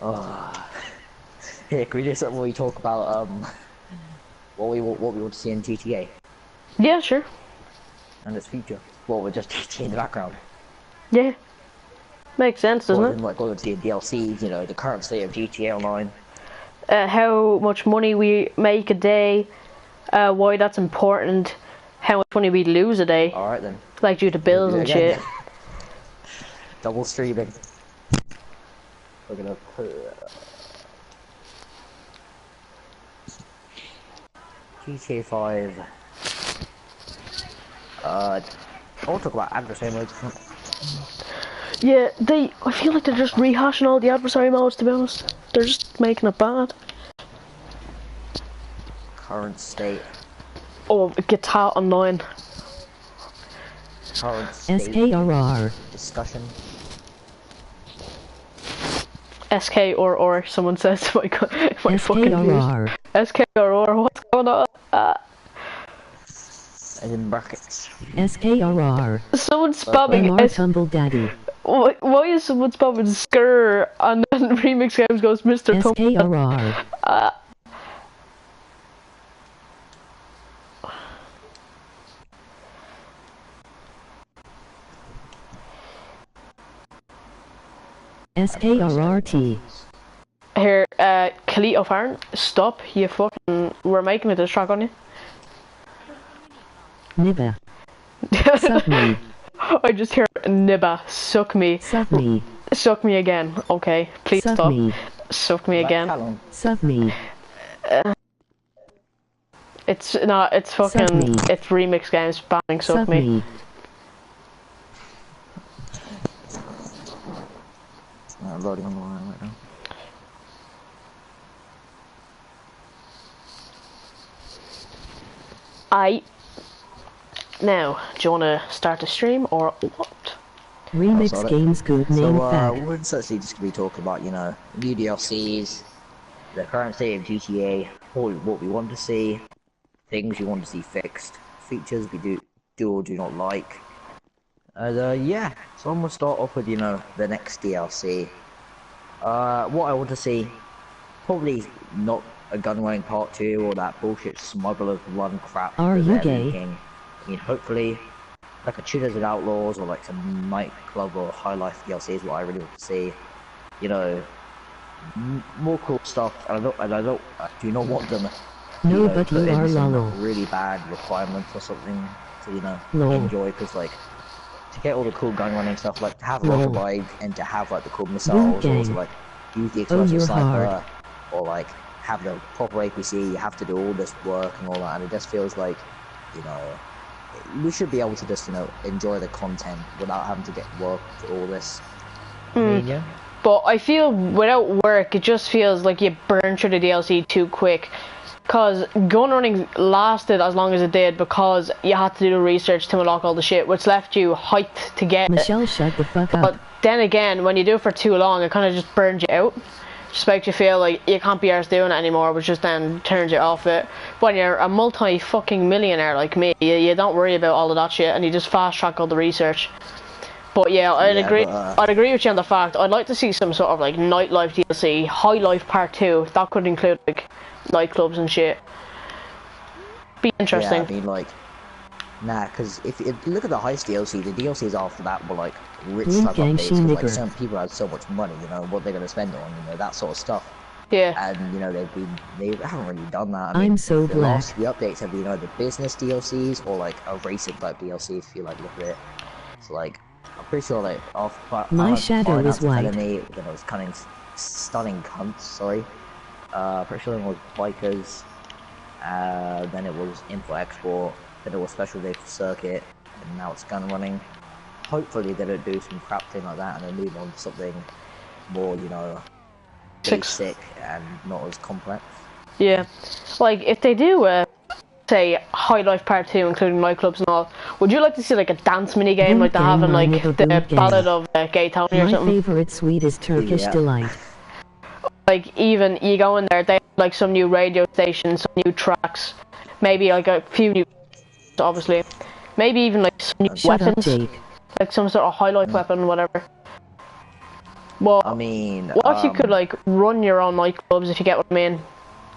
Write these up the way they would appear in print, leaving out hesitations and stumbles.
Oh. Here, can we do something where we talk about what we want to see in GTA Yeah, sure. and its future? What we're just GTA in the background. Yeah. Makes sense, doesn't What it? in like what we see in DLCs, you know, the current state of GTA Online. How much money we make a day, why that's important, how much money we lose a day, Alright then. like due to bills and shit. Double streaming. We're gonna put GTA 5. I want to talk about adversary modes. Yeah, I feel like they're just rehashing all the adversary modes, to be honest. They're just making it bad. Current state. Oh, Guitar Online. Current state. SKRR. Discussion. SK or someone says my fucking SKRR. SKRR, what's going on? And in brackets. SKRR. Someone's spamming MR Tumble Daddy. Why is someone spamming Skrr and then Remix Games goes Mr. Tumble? SKRR. SKRRT. Here, Khalid O'Farn, stop, you fucking, we're making a diss track on you. Nibba. Suck me. I just hear Nibba, suck me. Suck me. Suck me again, okay, please Suck stop. me. Suck me again. Suck me. It's not, it's fucking, it's Remix Games banning suck me. I'm loading on the line right now. Now, do you want to start the stream or what? Remix Games good name fact. We're essentially just going to be talking about, you know, new DLCs, the current state of GTA, what we want to see, things we want to see fixed, features we do or do not like. And yeah, so I'm going to start off with, you know, the next DLC. What I want to see, probably not a gun running part 2 or that bullshit smugglers run crap. Are you gay? Making. I mean, hopefully, like a Cheaters and Outlaws or like some nightclub or high life DLC is what I really want to see. You know, more cool stuff. And I do not want them. No, but you are lol. Really bad requirements or something to, you know, Lol. enjoy, because like to get all the cool gun running stuff, like to have a rocket bike and to have like the cool missiles, or to like use the explosive sniper, or like have the proper APC, you have to do all this work and all that, and it just feels like, you know, we should be able to just, you know, enjoy the content without having to get work to all this. I mean, yeah. But I feel without work, it just feels like you burn through the DLC too quick. Because gun running lasted as long as it did because you had to do the research to unlock all the shit, which left you hyped to get Michelle, it. shut the fuck up. But then again, when you do it for too long, it kind of just burns you out. Just makes you feel like you can't be arsed doing it anymore, which just then turns you off it. When you're a multi-fucking millionaire like me, you don't worry about all of that shit, and you just fast-track all the research. But yeah, I'd agree with you on the fact, I'd like to see some sort of like nightlife DLC, High Life Part 2, that could include like nightclubs and shit. Be interesting. Yeah, I mean, like, nah, because if you look at the heist DLC, the DLCs after that were like rich stuff updates, because like some people had so much money, you know, what they're gonna spend on, you know, that sort of stuff. Yeah. And you know, they haven't really done that. I'm so the black. last few updates have been either business DLCs or like a racing type DLC, if you like look at it. So like, I'm pretty sure like my shadow is white. Then it was cunning, stunning cunts. Sorry. Pretty sure it was bikers. Then it was import export. Then it was special day for circuit, and now it's gun running. Hopefully they don't do some crap thing like that and they move on to something more, you know, basic and not as complex. Yeah, like if they do say High Life Part 2 including nightclubs and all, would you like to see like a dance mini game like they have in like the Ballad of Gay Tony or something? My favorite sweet is Turkish Delight. Like even you go in there, they have like some new radio stations, some new tracks, maybe like a few new, obviously, maybe even like some new weapons, like some sort of High Life weapon, whatever. Well, I mean, what if you could like run your own nightclubs, if you get what I mean?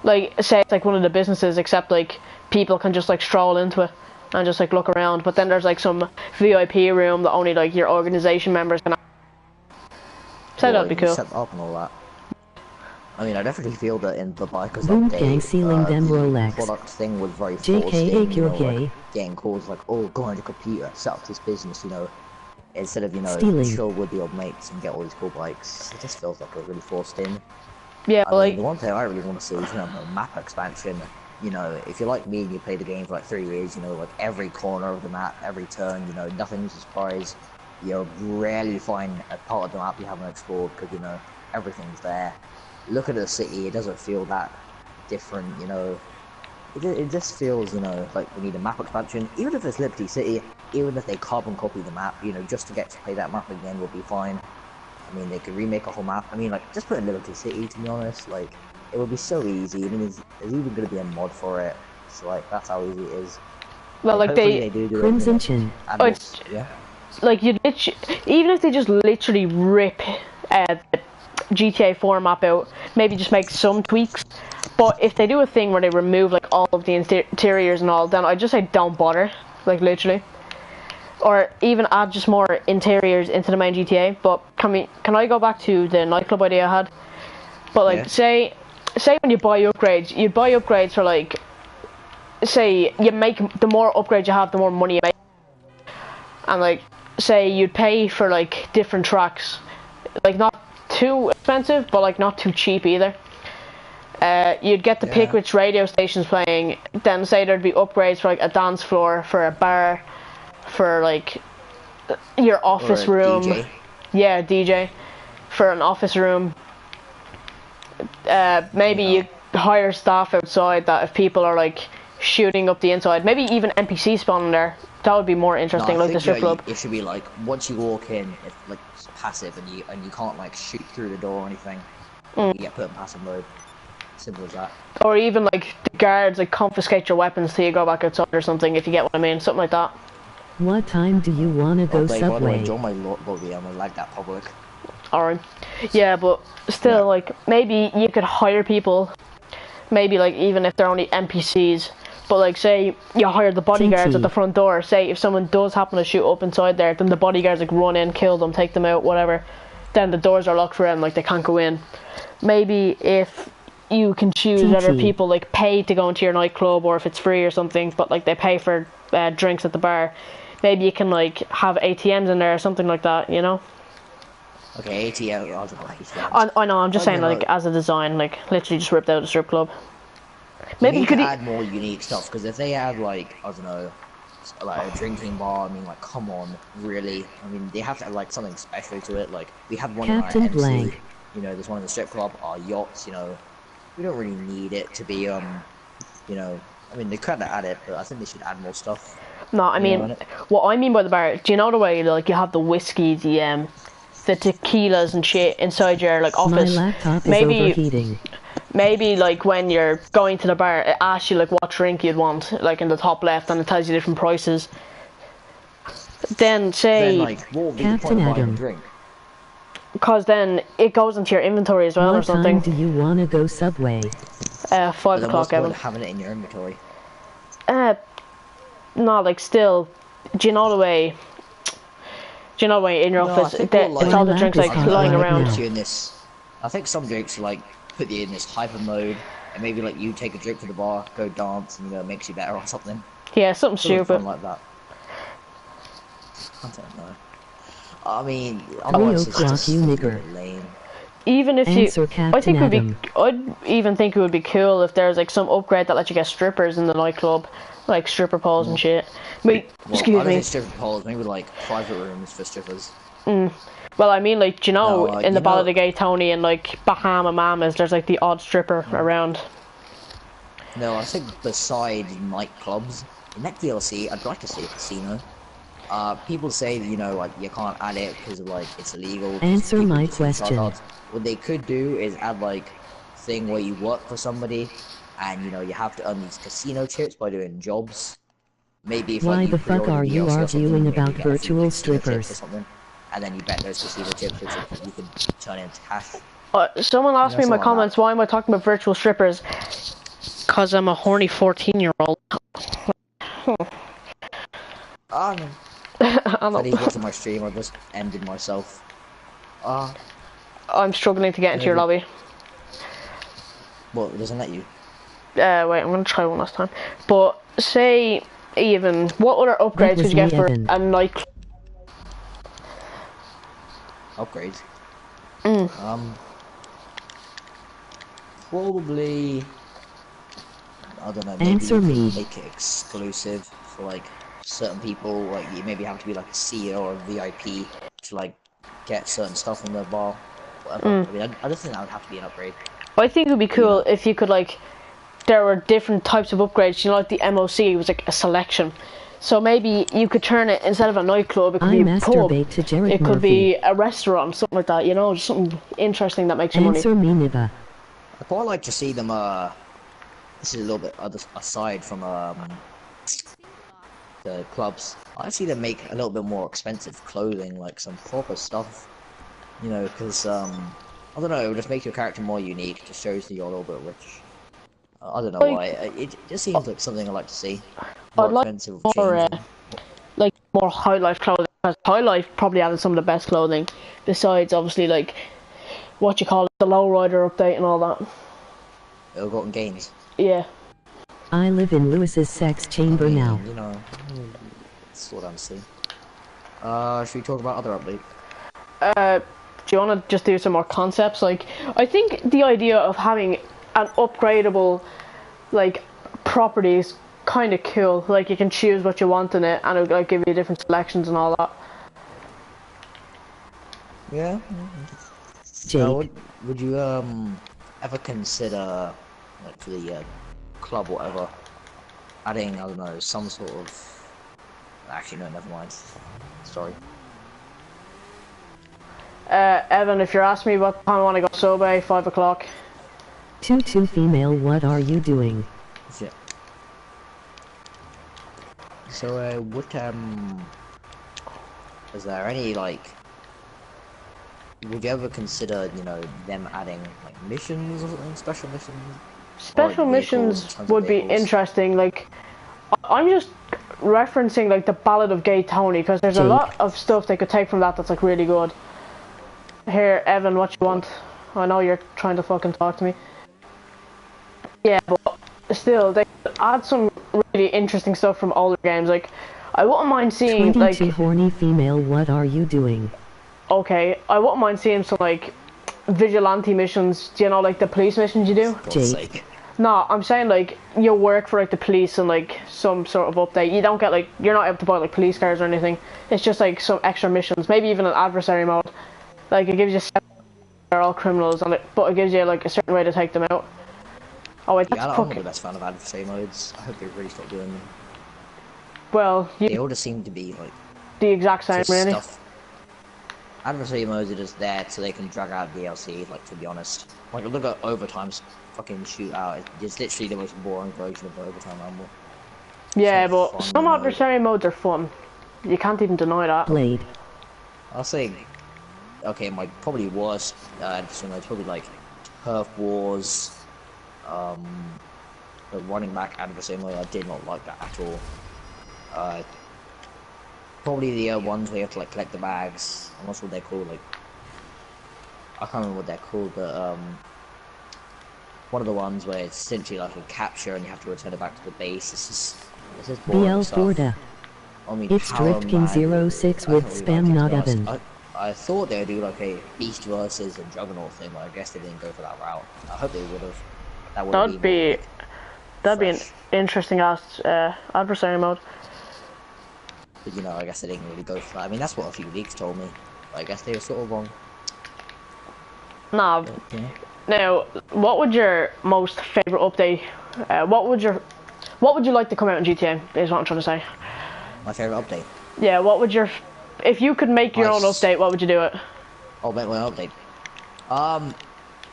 Like, say it's like one of the businesses, except like people can just like stroll into it and just like look around. But then there's like some VIP room that only like your organization members can. So that'd be cool. Set up and all that. I mean, I definitely feel that in the Bikers Boom update, gang sealing them the Rolex. product thing was very forced JK in, you know, gay. like, getting calls like, oh, go on your computer, set up this business, you know, instead of, you know, Stealing. chill with your mates and get all these cool bikes. It just feels like it was really forced in. Yeah, I mean, like the one thing I really want to see is, you know, a map expansion. You know, if you're like me and you play the game for like 3 years, you know, like every corner of the map, every turn, you know, nothing's a surprise. You'll rarely find a part of the map you haven't explored because, you know, everything's there. Look at the city, it doesn't feel that different, you know. It just feels, you know, like we need a map expansion. Even if it's Liberty City, even if they carbon copy the map, you know, just to get to play that map again will be fine. I mean, they could remake a whole map. I mean, like, just put in Liberty City, to be honest. Like, it would be so easy. I mean, there's even going to be a mod for it. So, like, that's how easy it is. well, like they do Crimson it, Chin. Oh, it's, yeah. like you even if they just literally rip the GTA 4 map out, maybe just make some tweaks. But if they do a thing where they remove like all of the interiors and all, then I just say don't bother, like literally. Or even add just more interiors into the main GTA. But can I go back to the nightclub idea I had? But like, yeah. say when you buy upgrades, you buy upgrades for like, say you make, the more upgrades you have, the more money you make. And like, say you'd pay for like different tracks, like not too expensive, but like not too cheap either. You'd get to pick which radio stations playing. Then say there'd be upgrades for like a dance floor, for a bar, for like your office room. DJ. Yeah, DJ for an office room. Maybe you hire staff outside that if people are like shooting up the inside, maybe even NPC spawning there. That would be more interesting, No, like the strip club. It should be like once you walk in, it's like passive, and you can't like shoot through the door or anything. You get put in passive mode. Simple as that. Or even like the guards like confiscate your weapons till you go back outside or something, if you get what I mean, something like that. What time do you wanna go By the way, Subway? join my lobby. I'm gonna lag that public. Alright. Yeah, but still, like, maybe you could hire people, maybe like even if they're only NPCs, but like say you hire the bodyguards at the front door. Say if someone does happen to shoot up inside there, then the bodyguards like run in, kill them, take them out, whatever. Then the doors are locked for them, like they can't go in. Maybe if you can choose whether people like pay to go into your nightclub or if it's free or something, but like they pay for drinks at the bar. Maybe you can like have ATMs in there or something like that, you know? Okay, ATM. I know, I'm just saying like as a design, like literally just ripped out the strip club. Maybe you could add more unique stuff, because if they add like, I don't know, like a drinking bar, I mean, like, come on, really? I mean, they have to add like something special to it. Like, we have one Captain in our MC, Blank. you know, there's one in the strip club, our yachts, you know. We don't really need it to be, you know, I mean, they could add it, but I think they should add more stuff. No, I mean, what I mean by the bar, do you know the way, like, you have the whiskey, the tequilas and shit inside your, like, office? My laptop is overheating. Maybe, like, when you're going to the bar, it asks you, like, what drink you'd want, like, in the top left, and it tells you different prices. Then, say... Then, like, what would be the point of buying a drink? Because then it goes into your inventory as well, or something. What time do you want to go Subway? 5 o'clock, Evan. Having it in your inventory? No, like, still, do you know the way in your office, it's all the drinks, like, lying around? I think some drinks, like, put you in this hyper mode, and maybe, like, you take a drink to the bar, go dance, and, you know, it makes you better or something. Yeah, something stupid. Like that. I don't know. I mean, 3 o'clock, you nigger. Lame. Even if I'd even think it would be cool if there's like some upgrade that lets you get strippers in the nightclub, like stripper poles and shit. Wait, excuse me. Stripper poles, maybe like private rooms for strippers. Well, I mean, like, you know, in the Ballad of the Gay Tony and like Bahama Mamas, there's like the odd stripper around. No, I think beside nightclubs, in that DLC, I'd like to see a casino. People say that, you know, like, you can't add it because, like, it's illegal. Answer my question. What they could do is add, like, thing where you work for somebody, and, you know, you have to earn these casino chips by doing jobs. Maybe if, Why like, the fuck are you arguing about virtual strippers? and then you bet those casino chips, which you can turn into cash. Someone asked me in my something like comments, why am I talking about virtual strippers? Cause I'm a horny 14-year-old. Ah, no. If he's watching my stream, I just ended myself. I'm struggling to get into your lobby. Well, it doesn't let you. Wait, I'm gonna try one last time. But say, even what other upgrades could you get for a nightclub? Upgrades. Probably. I don't know. Maybe you could make it exclusive for like certain people. Like you maybe have to be like a CEO or a VIP to like get certain stuff in the bar. Whatever. I mean, I just think that would have to be an upgrade. I think it would be cool if you could like. There were different types of upgrades. You know, like the MOC was like a selection. So maybe you could turn it, instead of a nightclub, it could be a pub. It could be a restaurant, something like that. You know, just something interesting that makes you money. I'd quite like to see them. This is a little bit aside from the clubs. I see them make a little bit more expensive clothing, like some proper stuff. You know, because I don't know, it would just make your character more unique. It just shows that you're a little bit rich. I don't know why. It just seems like something I'd like to see. More expensive more, like more High Life clothing. Because High Life probably added some of the best clothing. Besides, obviously, like what you call it, the Lowrider update and all that. Ill-gotten gains. Yeah. I live in Lewis's sex chamber now. You know, that's what I'm seeing. Should we talk about other updates? Do you want to just do some more concepts? Like, I think the idea of having an upgradable, like, property is kind of cool. Like, you can choose what you want in it, and it'll like give you different selections and all that. Yeah. Would you ever consider, like, for the club or whatever, adding, I don't know, some sort of... Actually, no, never mind. Sorry. Evan, if you're asking me what time I want to go Sobe, 5 o'clock. 2 female, what are you doing? Yeah. So, is there any, like, would you ever consider, you know, them adding, like, missions or something, special missions? Special missions would be interesting, like, I'm just referencing, like, the Ballad of Gay Tony, because there's a lot of stuff they could take from that that's, like, really good. Here, Evan, what you want? I know you're trying to fucking talk to me. Yeah, but still, they add some really interesting stuff from older games. Like, I wouldn't mind seeing, 22 like... horny female, what are you doing? Okay, I wouldn't mind seeing some, like, vigilante missions. Do you know, like, the police missions you do? Jake. No, I'm saying, like, you work for, like, the police and, like, some sort of update. You don't get, like, you're not able to buy, like, police cars or anything. It's just, like, some extra missions. Maybe even an adversary mode. Like, it gives you they're all criminals on it, but it gives you, like, a certain way to take them out. Oh wait, that's I'm not the best fan of adversary modes. I hope they really stop doing them. Well, they all just seem to be, like... the exact same, really. Stuff. Adversary modes are just there so they can drag out DLC, like, to be honest. Like, look at Overtime's fucking shootout. It's literally the most boring version of the Overtime Rumble. Yeah, but some adversary modes are fun. You can't even deny that. Blade. I'll say... Okay, my probably worst adversary modes, probably, like, Turf Wars, the running back adversary mode. I did not like that at all. Probably the ones where you have to, like, collect the bags. I'm not sure what they're called, like... I can't remember what they're called, but, one of the ones where it's essentially like a capture and you have to return it back to the base. This is boring stuff. BL4. I mean, it's Drift King 06 with spam, not Evan. I thought they would do, like, a Beast versus a Juggernaut thing, but I guess they didn't go for that route. I hope they would have. That'd be an interesting ass adversary mode. But, you know, I guess they didn't really go for that. I mean, that's what a few leaks told me. But I guess they were sort of wrong. Nah. Yeah. Now, what would your most favorite update? What would you like to come out in GTA? Is what I'm trying to say. My favorite update. Yeah. What would your, if you could make your own update, what would you do it? I'll make my own update.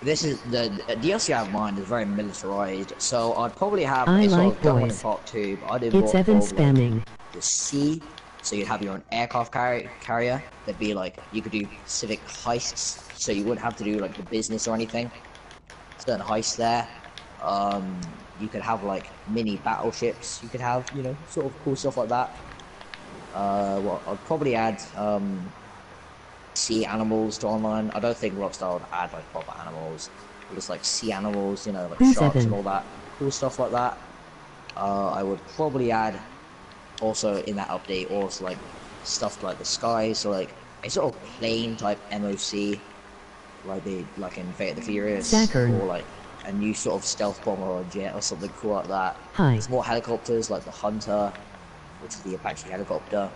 This is the DLC I have in mind is very militarized, so I'd probably have a sort of government in part 2. But I'd involve, it's Evan spamming. Like, the sea So you'd have your own aircraft carrier. There'd be like, you could do specific heists, so you wouldn't have to do like the business or anything. Certain heists there. You could have like mini battleships. You could have, you know, sort of cool stuff like that. Well, I'd probably add sea animals to online. I don't think Rockstar would add like proper animals, but just like sea animals, you know, like Who's sharks Evan? and all that cool stuff like that. I would probably add also in that update also like stuff like the sky, so like a sort of plane type MOC, like they like in Fate of the Furious, Saturn. or like a new sort of stealth bomber or jet or something cool like that. Hi. There's more helicopters like the Hunter, which is the Apache helicopter.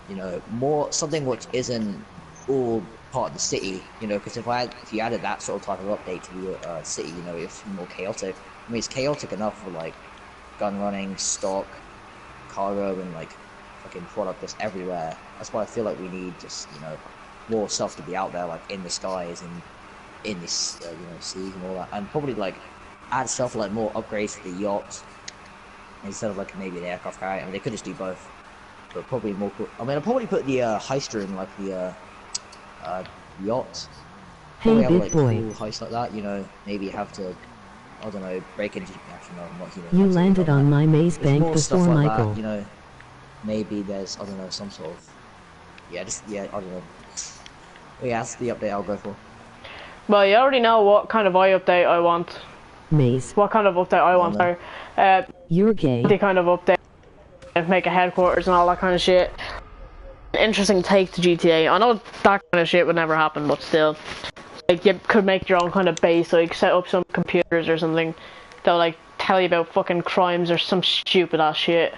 You know, more something which isn't all part of the city. You know, because if you added that sort of type of update to your city, you know, it's more chaotic. I mean, it's chaotic enough for like gun running, stock, cargo, and like fucking product just everywhere. That's why I feel like we need just, you know, more stuff to be out there, like in the skies and in this you know, seas and all that, and probably like add stuff like more upgrades to the yachts instead of like maybe the aircraft carrier. I mean, they could just do both, but probably more cool. I mean, I'll probably put the heister in like the yacht. Hey, Probably have big like boy. cool heist like that. You know, maybe have to, I don't know, break into. Actually, no, not human. You landed on my maze There's bank more stuff before like Michael. that, you know. Maybe there's, I don't know, some sort of, yeah, just yeah, I don't know. But yeah, that's the update I'll go for. Well, you already know what kind of update I want. Maze, What kind of update I want, then. sorry. you're gay. The kind of update, make a headquarters and all that kind of shit. Interesting take to GTA. I know that kind of shit would never happen, but still. Like, you could make your own kind of base, like, set up some computers or something. They'll, like, tell you about fucking crimes or some stupid ass shit.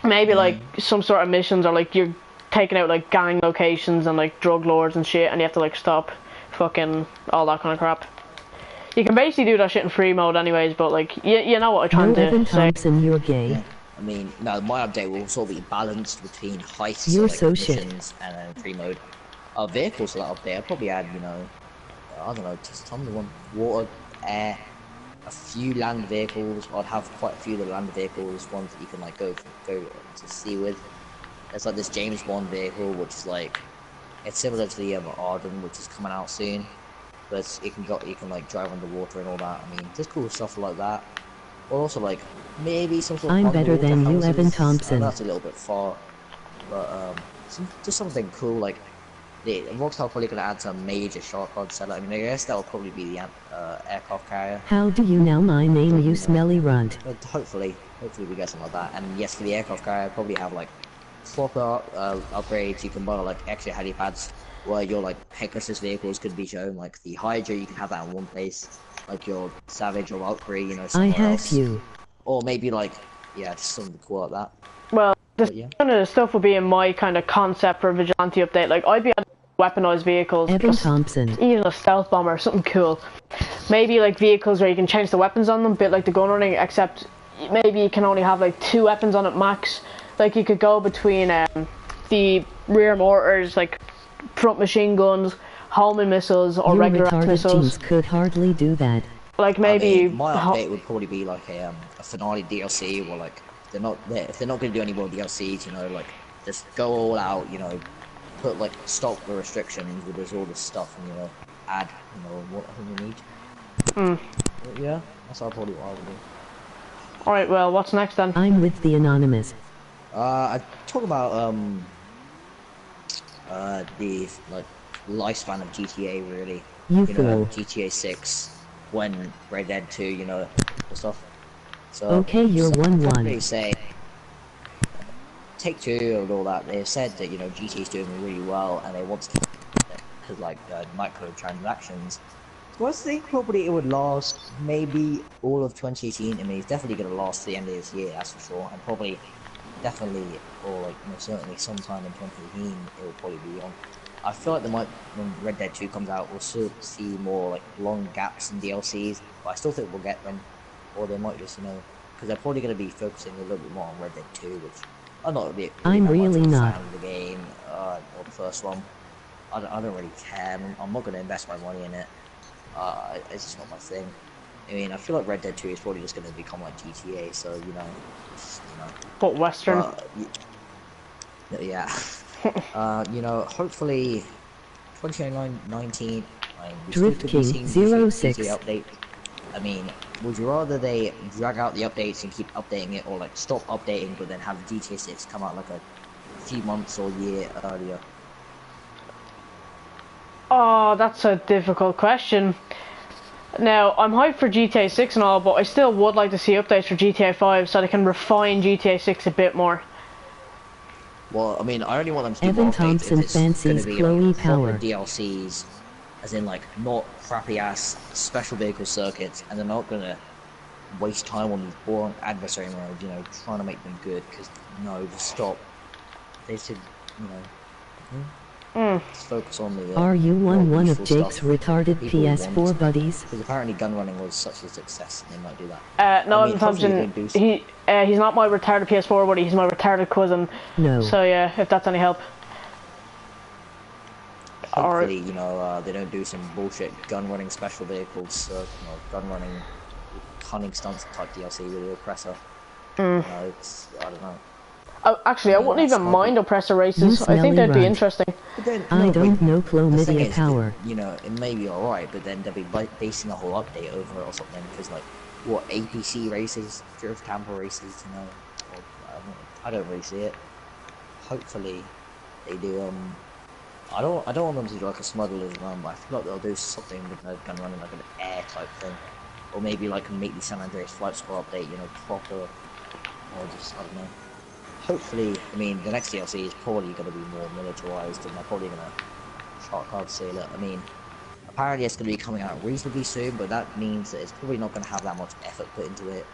Maybe, like, some sort of missions, or, like, you're taking out, like, gang locations and, like, drug lords and shit, and you have to, like, stop fucking all that kind of crap. You can basically do that shit in free mode anyways, but, like, you know what I'm trying No, Evan to say. Thompson, you're gay. Yeah. I mean, no, my update will sort of be balanced between heists, You're so, like, so shit. missions, and then free mode. Vehicles for that update, I'd probably add, you know, I don't know, just tons of one, water, air, a few land vehicles. I'd have quite a few of the land vehicles, ones that you can like go to sea with. There's like this James Bond vehicle, which is like, it's similar to the Arden, which is coming out soon, but you can like drive underwater and all that. I mean, just cool stuff like that. Or also like maybe some sort of I'm better underwater than you, houses. Evan I Thompson. know that's a little bit far, but just something cool like. Rockstar probably gonna add some major shark pod setup. I mean, I guess that'll probably be the aircraft carrier. How do you know my name, you smelly runt? But hopefully we get something like that. And yes, for the aircraft carrier, I'll probably have like proper upgrades. You can buy like extra helipads where your like Pegasus vehicles could be shown. Like the Hydra, you can have that in one place. Like your Savage or Valkyrie, you know, I somewhere have else. you. Or maybe like, yeah, just something cool like that. Well, this But, yeah. kind of stuff would be in my kind of concept for Vigilante update. Like, I'd be adding weaponized vehicles. Evan Just Thompson. even a stealth bomber, something cool. Maybe like vehicles where you can change the weapons on them, bit like the gun running, except maybe you can only have like 2 weapons on it max. Like you could go between the rear mortars, like front machine guns, homing missiles, or Your regular retarded missiles. jeans could hardly do that. Like maybe I mean, my update would probably be like a finale DLC, or like if they're not going to do any more DLCs, you know, like just go all out, you know, put like stop the restrictions with there's all this stuff, and you know, add, you know, what you need. But, yeah, that's probably what I would do. Alright, well, what's next then? I'm with the Anonymous. I talk about the like lifespan of GTA really. You know, fool. GTA 6 when Red Dead 2, you know, and stuff. So Okay, you're some 1-1. companies say Take-Two and all that. They've said that, you know, GTA is doing really well and they want to keep it because like microtransactions. So I think probably it would last maybe all of 2018. I mean, it's definitely going to last to the end of this year, that's for sure, and probably definitely, or like most certainly sometime in 2018 it will probably be on. I feel like when Red Dead 2 comes out, we'll still see more like long gaps in DLCs, but I still think we'll get them, or they might just, you know, because they're probably going to be focusing a little bit more on Red Dead 2, which I'm not really I'm that much really of a not. fan of the game, or the first one. I don't really care. I'm not going to invest my money in it. It's just not my thing. I mean, I feel like Red Dead 2 is probably just going to become like GTA, so, But Western. Yeah. Hopefully 2019, we still Drift could be King seeing 06. GTA update. I mean, would you rather they drag out the updates and keep updating it, or like stop updating but then have GTA 6 come out like a few months or year earlier? Oh, that's a difficult question. Now, I'm hyped for GTA 6 and all, but I still would like to see updates for GTA 5 so they can refine GTA 6 a bit more. Well, I mean, I only want them to do Evan more updates Thompson if it's going fancies to be Chloe like proper Power. DLCs, as in like not crappy ass special vehicle circuits, and they're not going to waste time on these boring adversary modes, trying to make them good, because no, just stop. They should, just focus on the Are you more one of useful Jake's stuff retarded people PS4 want. buddies? Because apparently gun running was such a success, they might do that. No, I mean, Evan hopefully they Thompson, don't do he's not my retarded PS4 buddy, he's my retarded cousin. No. So yeah, if that's any help. Hopefully, they don't do some bullshit gun running special vehicles, gun running cunning stunts type DLC with the oppressor. It's, I don't know. Actually, I wouldn't even mind oppressor races. I think that'd be interesting. But then, I don't know the thing chlamydia is, power. it may be alright, but then they'll be basing a whole update over it or something, because like, what, APC races, drift camper races, or, I don't really see it. Hopefully, they do, I don't want them to do like a smuggler's run, but I feel like they'll do something with no gun running, like an air type thing. Or maybe like make the San Andreas Flight Squad update, proper, or just, I don't know. Hopefully, I mean, the next DLC is probably going to be more militarized, and they're probably going to shark hard sail it. I mean, apparently it's going to be coming out reasonably soon, but that means that it's probably not going to have that much effort put into it.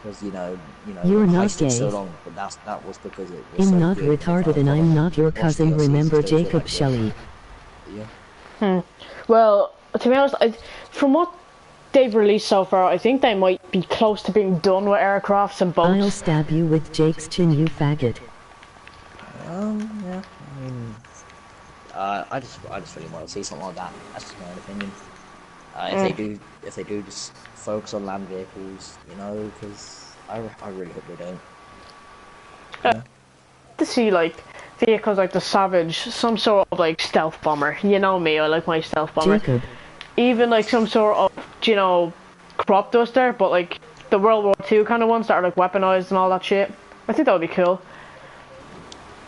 Because, You're not Heist took gay. so long, but that was because it was I'm so not good. retarded and I'm not your cousin, remember Jacob Shelley. Yeah. Well, to be honest, from what they've released so far, I think they might be close to being done with aircrafts and boats. I'll stab you with Jake's chin, you faggot. Yeah. I mean, I just really want to see something like that. That's just my own opinion. If they do just focus on land vehicles, because I really hope they don't. To see like vehicles like the Savage, some sort of like stealth bomber. You know me, I like my stealth bomber. Jacob. Even like some sort of, crop duster, but like the World War II kind of ones that are like weaponized and all that shit. I think that would be cool.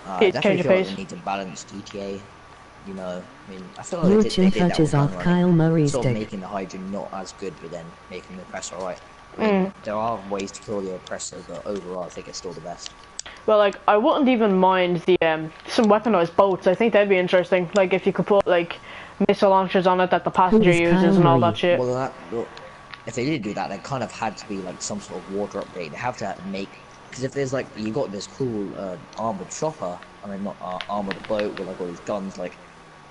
I definitely Change of feel like pace. they need to balance GTA. I mean, I feel like Your they chin did that touches with gun off running, Kyle Murray's sort of dick. making the Hydra not as good, but then making the oppressor alright. I mean, there are ways to kill the oppressor, but overall, I think it's still the best. Well, like I wouldn't even mind the some weaponized boats. I think that'd be interesting. Like if you could put like missile launchers on it that the passenger Who's uses Kyle and all Murray? that shit. Well, if they did do that, there kind of had to be like some sort of water upgrade. They have to make, because if there's like, you got this cool armored chopper, I mean not armored boat with like all these guns, like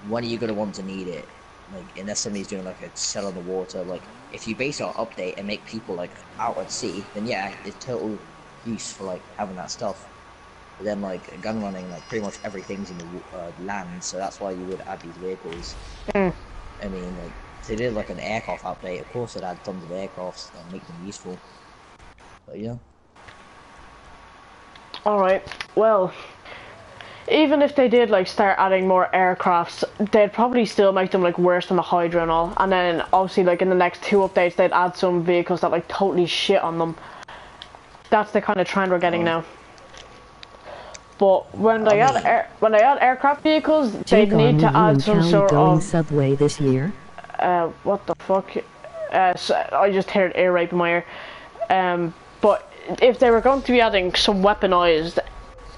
when are you gonna want to need it? Like unless somebody's doing like a cell on the water, like if you base our update and make people like out at sea, then yeah, it's total use for like having that stuff. But then like gun running, like pretty much everything's in the land, so that's why you would add these vehicles. I mean, like if they did like an aircraft update, of course they'd add tons of aircrafts and make them useful. But yeah. Alright, well, even if they did like start adding more aircrafts, they'd probably still make them like worse than the Hydra and all. And then obviously like in the next 2 updates, they'd add some vehicles that like totally shit on them. That's the kind of trend we're getting now. But when they add aircraft vehicles, they Jake, need to are you add and some Callie sort going of Subway this year? what the fuck? So I just heard air rape in my ear. But if they were going to be adding some weaponized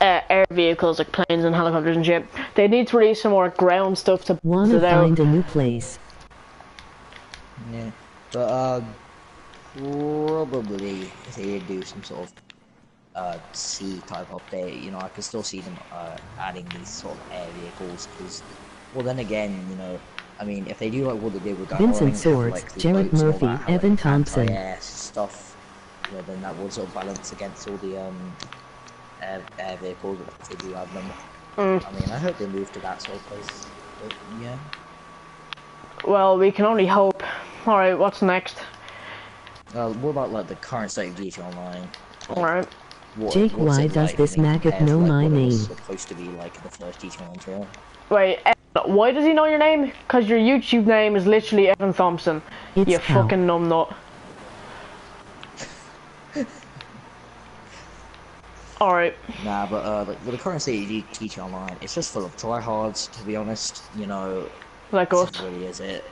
air vehicles like planes and helicopters and shit, they need to release some more ground stuff to Wanna it out. find a new place. Yeah, but probably if they did do some sort of sea type update, I could still see them adding these sort of air vehicles, because, well, then again, I mean, if they do like what they did with gun Vincent running, Swords, like the Jared boats and all Murphy, that, have, Evan like, Thompson. anti-air stuff, then that would sort of balance against all the air vehicles if they do have them. I mean, I hope they move to that sort of place. But yeah. Well, we can only hope. Alright, what's next? What about like the current state of GTA Online? Alright. Jake, What's why it does like? this I mean, maggot compared to know like my what it was name? supposed to be like in the first GTA Online trailer. Wait, why does he know your name? Because your YouTube name is literally Evan Thompson. It's You cow. fucking numbnut. Alright. Nah, but like with the current state of GTA Online, it's just full of tryhards. To be honest, you know, Like this us. just really is it.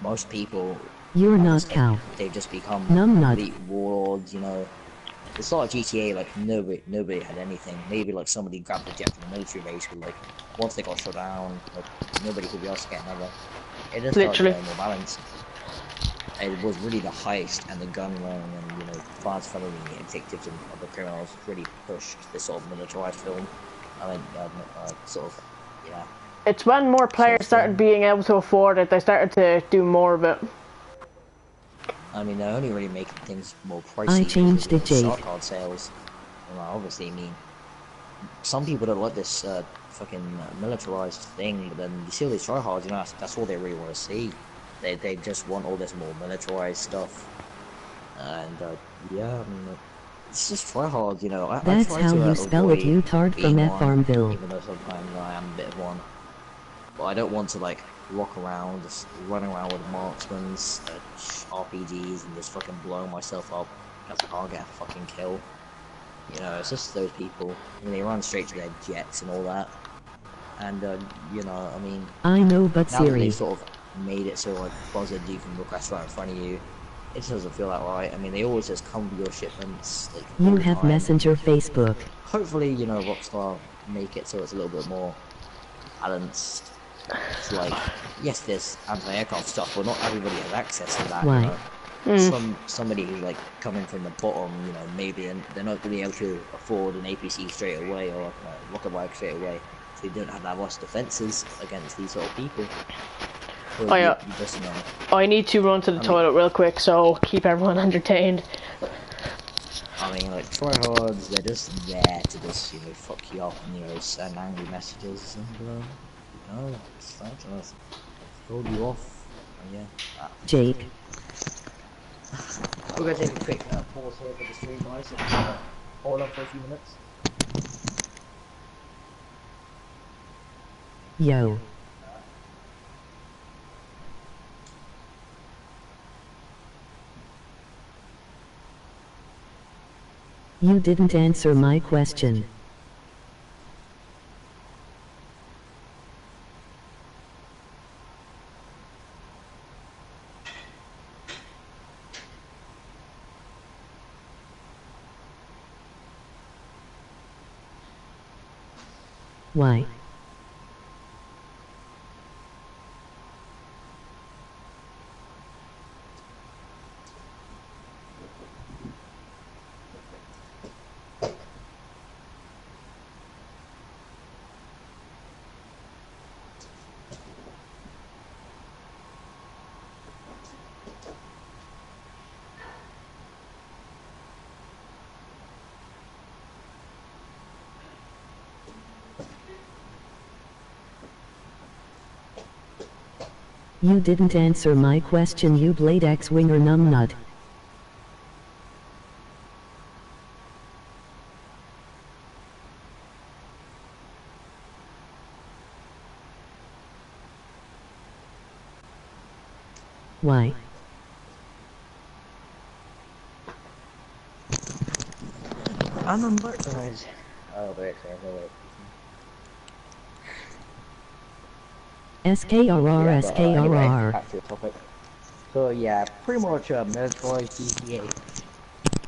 Most people You're are not just like cow. they've just become Numbnut. complete warlords. You know, the start of GTA, like nobody had anything. Maybe like somebody grabbed a jet from the military base, but like once they got shut down, like nobody could be else to get another. It just started Literally. getting more balanced. It was really the heist and the gun run and, you know, fast felony detectives and other criminals really pushed this sort of militarized film. I mean, sort of, yeah, It's when more sort players of started thing. being able to afford it, they started to do more of it. I mean, they're only really making things more I pricey because changed of it, the Jake. shark card sales. Well, obviously, I mean, some people don't like this fucking militarized thing, but then you see all these tryhards, you know, that's all they really want to see. They just want all this more militarized stuff. And yeah, I mean, it's just try hard, you know. I That's try how to you spell it, avoid you tard from being F one, Farmville. even though sometimes I am a bit of one. But I don't want to like rock around, just running around with marksmans, RPGs, and just fucking blowing myself up because I can't get a fucking kill. You know, it's just those people. I mean, they run straight to their jets and all that. And you know, I mean, I know, but now that they've Siri. sort of made it so like Buzzard, you can request right in front of you, it just doesn't feel that right. I mean, they always just come with your shipments like all You the have time, and Messenger Facebook. hopefully, you know, Rockstar make it so it's a little bit more balanced. It's like, yes, there's anti-aircraft stuff, but not everybody has access to that. You Why? know, somebody who's like coming from the bottom, you know, maybe they're not going to be able to afford an APC straight away or like a rocket bike straight away, so they don't have that much defenses against these sort of people. But Oh yeah. you just know. I need to run to the toilet real quick, so keep everyone entertained. I mean, like, tryhards, they're just there to just, you know, fuck you up and, you know, send angry messages and, you know, it's like to throw you off. And yeah. Jake. We're gonna take a quick pause here for the stream, guys. Hold on for a few minutes. Yo. You didn't answer my question. Why? You didn't answer my question, you Bladex Winger numbnut. Why? I'm on board, guys. Oh, wait, wait. SKRR, Anyway, SKRR. back to the topic. So yeah, pretty much military GTA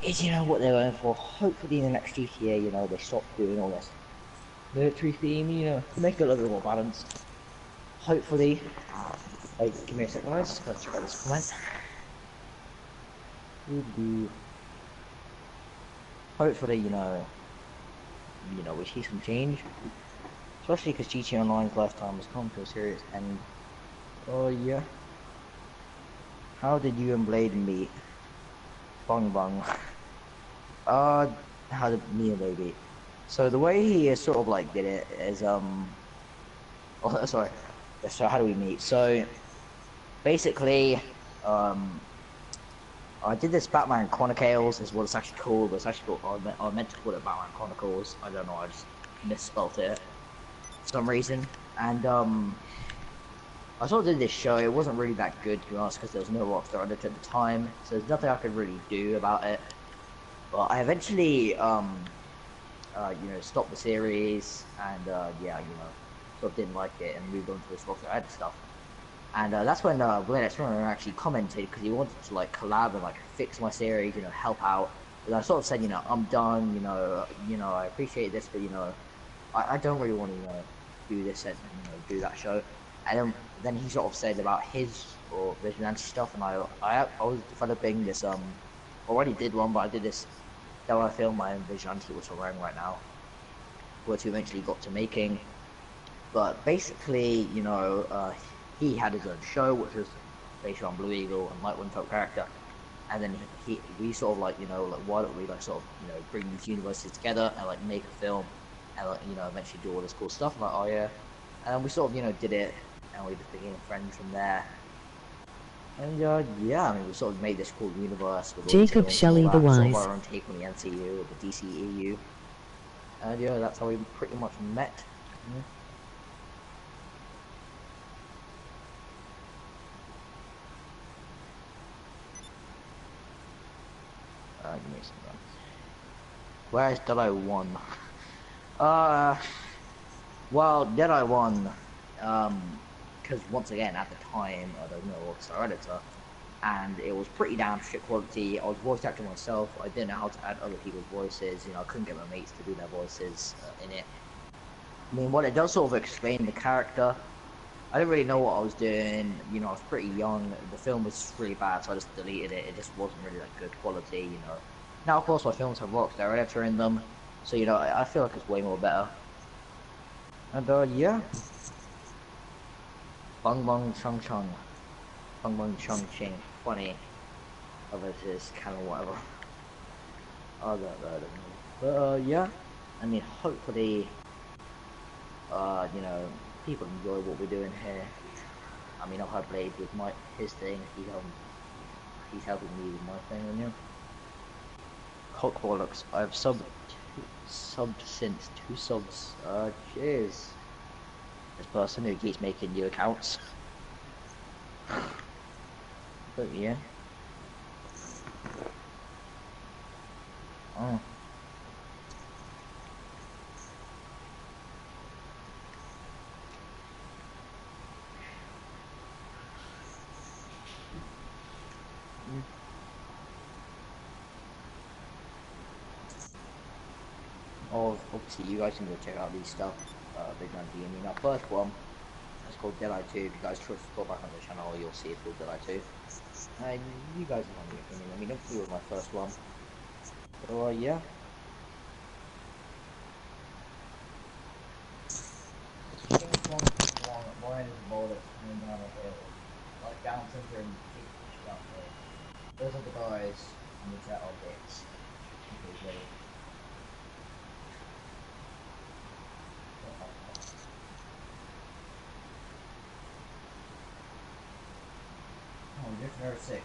is, you know, what they're going for. Hopefully in the next GTA, you know, they stop doing all this military theme, you know, to make it a little bit more balanced. Hopefully, like, give me a second, guys, just gotta check out this comment. Hopefully, you know, we see some change, especially because GTA Online's lifetime has come to a serious end. Oh yeah. How did you and Blade meet? Bong bong. How did me and Blade meet? So the way he sort of like did it is oh sorry. So how do we meet? So basically I did this Batman Chronicles is what it's actually called, but it's actually called, I meant to call it Batman Chronicles. I don't know, I just misspelled it for some reason. And I sort of did this show. It wasn't really that good, to be honest, because there was no Rockstar editor at the time, so there's nothing I could really do about it. But I eventually, stopped the series, and yeah, sort of didn't like it and moved on to this Rockstar edit stuff. And that's when Bladex Winger actually commented, because he wanted to like collab and like fix my series, help out. But I sort of said, I'm done, I appreciate this, but I don't really want to, do this and do that show. And then he sort of said about his or Vigilante stuff, and I was developing this already did one, but I did this that I filmed my own Vigilante, which I'm wearing right now, which we eventually got to making. But basically, he had his own show, which was based on Blue Eagle and Lightwing type character. And then we sort of like, why don't we like sort of, bring these universes together and like make a film and like, eventually do all this cool stuff. I'm like, oh yeah. And then we sort of, did it, and we just became friends from there. And yeah, I mean, we sort of made this cool universe with Jacob Shelley the Wise. Sort of our own take on the MCU or the DCEU. And yeah, that's how we pretty much met. Give me some time. Where's Deadeye 1? Well, Deadeye 1, because once again, at the time, I don't know Rockstar editor, and it was pretty damn shit quality. I was voice acting myself. I didn't know how to add other people's voices. I couldn't get my mates to do their voices in it. I mean, what it does sort of explain the character. I didn't really know what I was doing. I was pretty young. The film was really bad, so I just deleted it. It just wasn't really that good quality. Now, of course, my films have Rockstar editor in them, so I feel like it's way more better. And yeah. Bung bung chung chung. Bung bung chung ching. Funny. Others is kind of whatever. I don't know. But yeah. I mean, hopefully, people enjoy what we're doing here. I mean, I've had Blade with his thing. He's helping me with my thing, Cock bollocks. I've subbed since 2 subs. Cheers. This person who keeps making new accounts. But yeah. Oh. Obviously you guys can go check out these stuff, Vigilante. I mean, our first one, it's called Deadeye 2. If you guys try to go back on the channel, you'll see it's called Deadeye 2. You guys have my opinion. I mean, obviously it was my first one. So, yeah. Mine is a bullet coming down a hill. Like down center and push down there. Those are the guys on the jet objects. Number 6.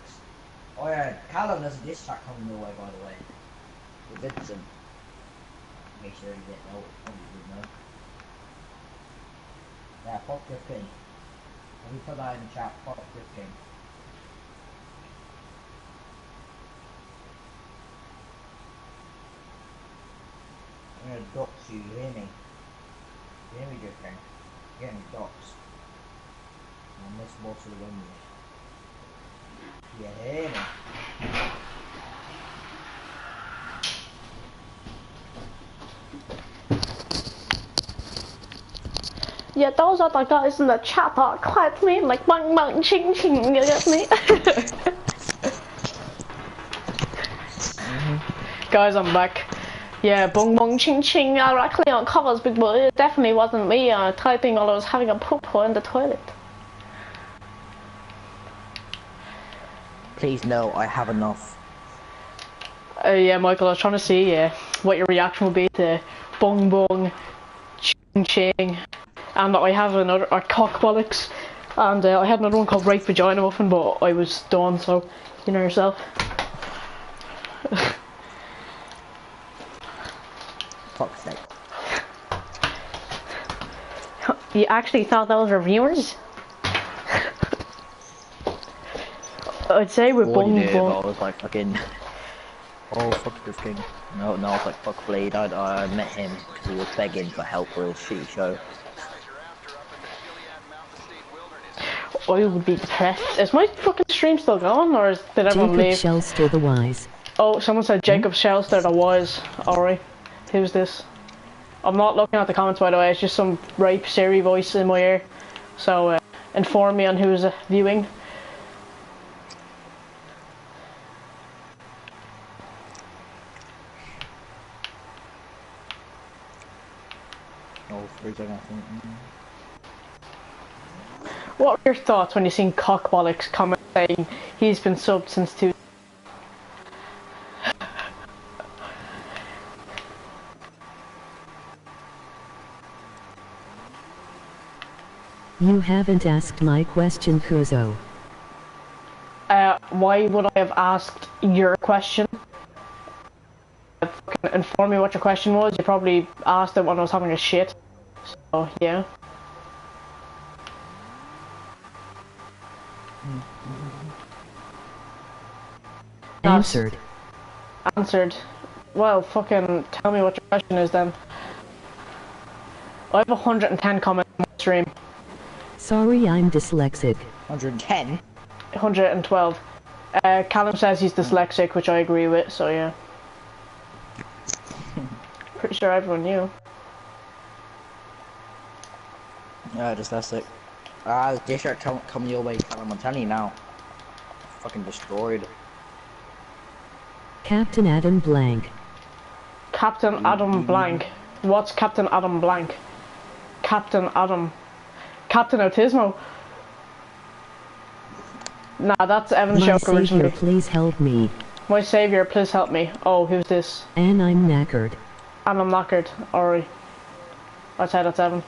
Oh yeah, Callum, there's a diss track coming your way, by the way. With Vincent. Make sure you didn't know, probably didn't know. Yeah, fuck Griff King. Let me put that in the chat, fuck Griff King. I'm gonna dox you hear me? You hear me, Griff King? You're getting doxed. On this bottle of onions. Yeah. Yeah, those are the guys in the chat that quite me like bang bang ching ching, you get me? Guys, I'm back. Yeah, bong bong ching ching, I actually on covers, but it definitely wasn't me typing while I was having a poop in the toilet. Please no, I have enough. Yeah, Michael, I was trying to see what your reaction would be to bong bong ching ching. And I have another cock bollocks, and I had another one called Rape Vagina Muffin, but I was done, so you know yourself. fuck's sake. You actually thought those were viewers? I'd say we're What bum you did, bum. I was like fucking... Oh, fuck this king. No, I was like, fuck Blade. I met him because he was begging for help for his shitty show. I would be depressed. Is my fucking stream still going, or did everyone Jacob leave? Shelster the Wise. Oh, someone said Jacob Shelster the Wise. Alright. Who's this? I'm not looking at the comments, by the way. It's just some ripe Siri voice in my ear. So, inform me on who's viewing. Oh, freezing, I think. What were your thoughts when you seen Cockbollocks comment saying he's been subbed since 2? You haven't asked my question, Kuzo. Why would I have asked your question? Fucking inform me what your question was. You probably asked it when I was having a shit. So, yeah. Answered. Answered. Well, fucking tell me what your question is then. I have 110 comments on my stream. Sorry, I'm dyslexic. 110? 112. Callum says he's dyslexic, which I agree with, so yeah. Pretty sure everyone knew. Yeah, dyslexic. This shirt coming your way, Callum. I'm telling you now. Fucking destroyed. Captain Adam Blank. Captain Adam Blank. What's Captain Adam Blank? Captain Adam. Captain Autismo. Nah, that's Evan's My joke savior, originally. please help me. My savior, please help me. Oh, who's this? And I'm knackered. And I'm knackered. Alright. I'd say that's Evan.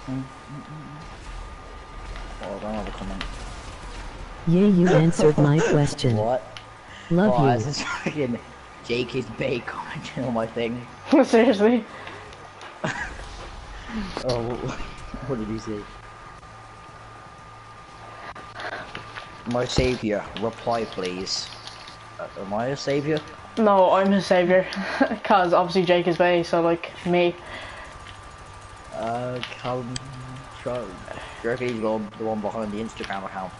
Oh, I don't have a comment. Yeah, you answered my question. What? Love Oh, you. this is fucking Jake is big commenting on my thing. Seriously? Oh, what did he say? My savior, reply please. Am I a savior? No, I'm his savior. Cause obviously Jake is Bay, so like me. Callum, do you reckon he's the one behind the Instagram account?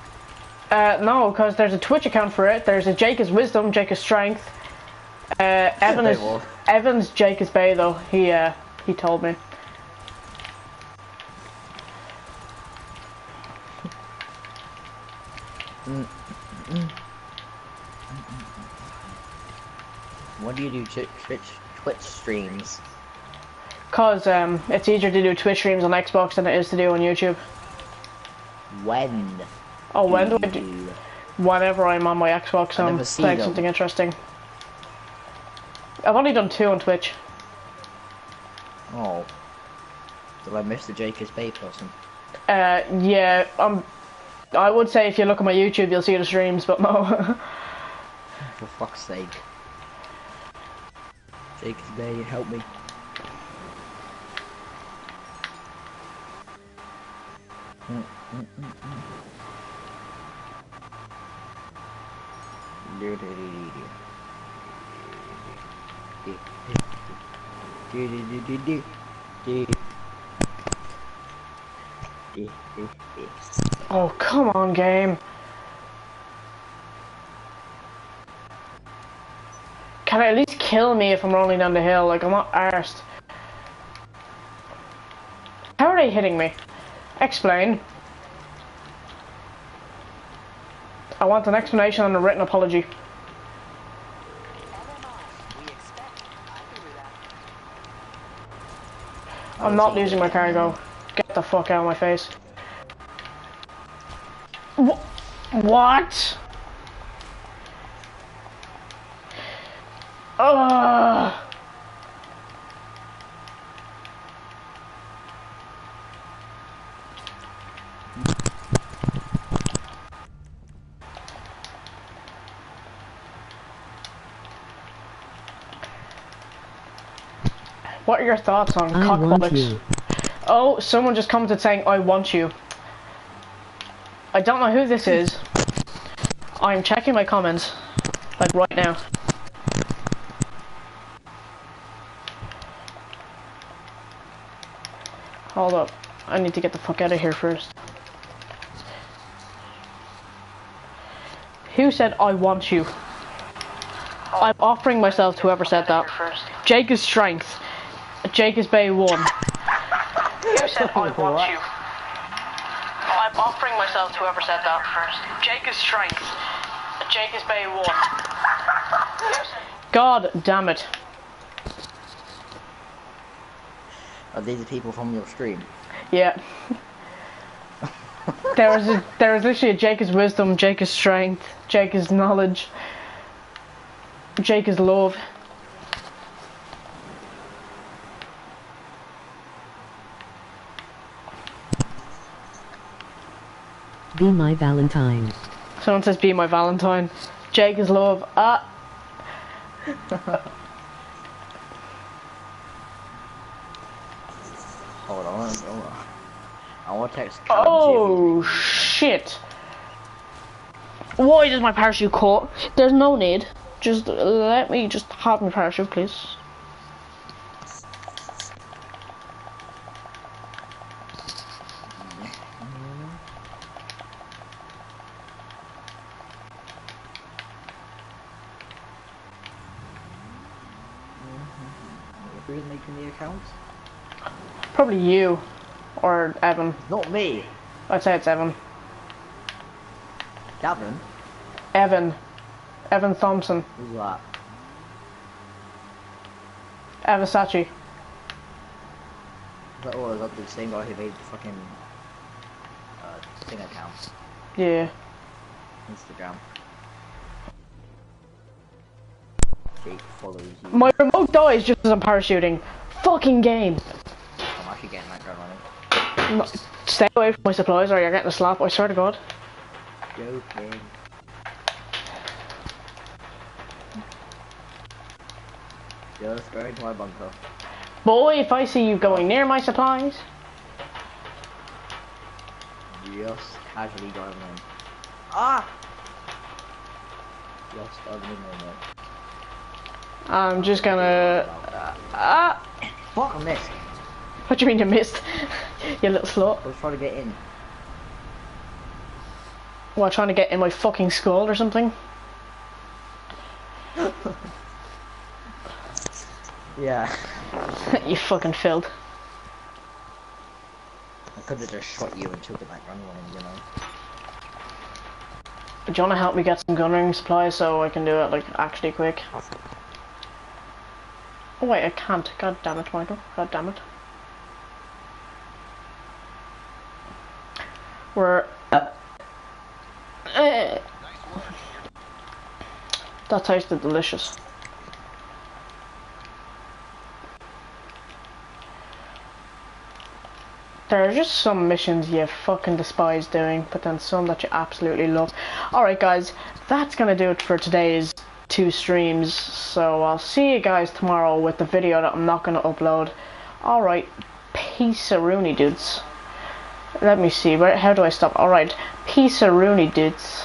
No, because there's a Twitch account for it. There's a Jake is Wisdom, Jake is Strength. Evan's Jake is Bay though. He told me. When do you do Twitch streams? Cause it's easier to do Twitch streams on Xbox than it is to do on YouTube. When? Oh, when do I do? Whenever I'm on my Xbox and I'm playing them. something interesting. I've only done 2 on Twitch. Oh. Did I miss the Jake is Bay person? Yeah, I would say if you look at my YouTube you'll see the streams, but no. For fuck's sake. Jake is Bay, help me. Oh, come on, game. Can it at least kill me if I'm rolling down the hill? Like, I'm not arsed. How are they hitting me? Explain. I want an explanation and a written apology. I'm not losing my cargo. Get the fuck out of my face. What? Ugh. What are your thoughts on I cock want bollocks? you. Oh, someone just commented saying, I want you. I don't know who this is. I'm checking my comments. Like right now. Hold up. I need to get the fuck out of here first. Who said I want you? I'm offering myself to whoever said that. Jake is strength. Jake is Bay 1. Who said I want you? I'm offering myself to whoever said that first. Jake is strength. Jake is Bay 1. God damn it. Are these the people from your stream? Yeah. there was literally a Jake is wisdom, Jake is strength, Jake is knowledge, Jake is love. Be my Valentine. Someone says be my Valentine. Jake is love. Ah. Hold on. I want to text Callum. Oh shit. Why does my parachute cut? There's no need. Just let me just have my parachute, please. Who's making the accounts? Probably you. Or Evan. Not me. I'd say it's Evan. Gavin? Evan. Evan Thompson. Who's that? Evan Sachi. Is that the same guy who made the fucking thing account? Yeah. Instagram. Jake follows you. My remote dies just as I'm parachuting. Fucking game. I'm actually getting that gun running. No, stay away from my supplies or you're getting a slap, I swear to God. Joking. Just go into my bunker. Boy, if I see you going near my supplies. Just casually driving in. Ah! Just driving in there. I'm just gonna... Fuck, I missed. What do you mean you missed? You little slut. I was trying to get in. What, trying to get in my fucking skull or something? Yeah. You fucking filled. I could have just shot you and took it back running, you know. Do you wanna help me get some gunring supplies so I can do it like actually quick? Oh wait, I can't. God damn it, Michael. God damn it. We're... That tasted delicious. There are just some missions you fucking despise doing, but then some that you absolutely love. Alright guys, that's gonna do it for today's 2 streams, so I'll see you guys tomorrow with the video that I'm not gonna upload. Alright, peace-a-rooney dudes. Let me see, how do I stop? Alright, peace-a-rooney dudes.